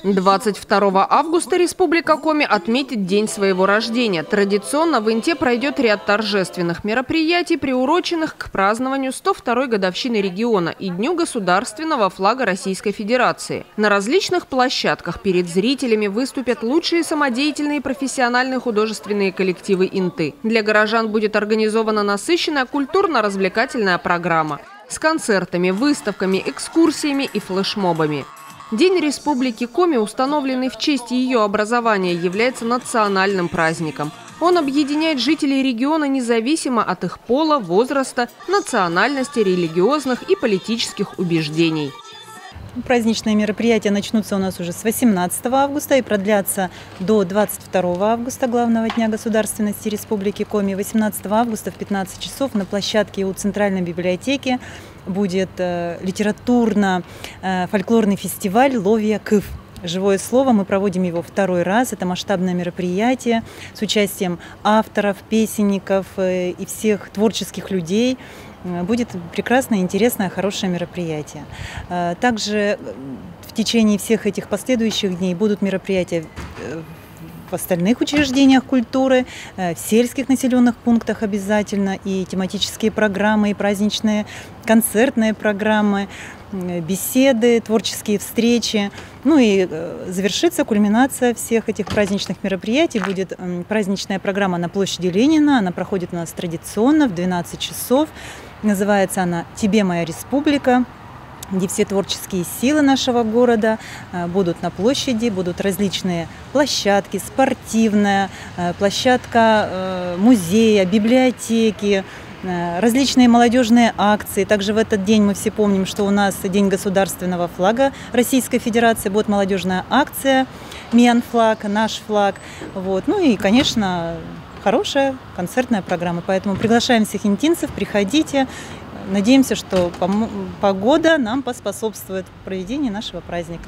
22 августа Республика Коми отметит день своего рождения. Традиционно в Инте пройдет ряд торжественных мероприятий, приуроченных к празднованию 102-й годовщины региона и Дню государственного флага Российской Федерации. На различных площадках перед зрителями выступят лучшие самодеятельные профессиональные художественные коллективы Инты. Для горожан будет организована насыщенная культурно-развлекательная программа с концертами, выставками, экскурсиями и флешмобами. День Республики Коми, установленный в честь ее образования, является национальным праздником. Он объединяет жителей региона независимо от их пола, возраста, национальности, религиозных и политических убеждений. Праздничные мероприятия начнутся у нас уже с 18 августа и продлятся до 22 августа, главного дня государственности Республики Коми. 18 августа в 15 часов на площадке у Центральной библиотеки будет литературно-фольклорный фестиваль «Ловия Кыв». Живое слово, мы проводим его второй раз. Это масштабное мероприятие с участием авторов, песенников и всех творческих людей. Будет прекрасное, интересное, хорошее мероприятие. Также в течение всех этих последующих дней будут мероприятия в остальных учреждениях культуры, в сельских населенных пунктах обязательно, и тематические программы, и праздничные концертные программы, беседы, творческие встречи. Ну и завершится кульминация всех этих праздничных мероприятий. Будет праздничная программа на площади Ленина. Она проходит у нас традиционно в 12 часов. Называется она «Тебе, моя республика», где все творческие силы нашего города будут на площади, будут различные площадки, спортивная, площадка музея, библиотеки, различные молодежные акции. Также в этот день мы все помним, что у нас День государственного флага Российской Федерации, будет молодежная акция «Миан-флаг», «Наш флаг». Вот. Ну и, конечно, хорошая концертная программа. Поэтому приглашаем всех интинцев, приходите. Надеемся, что погода нам поспособствует в проведении нашего праздника.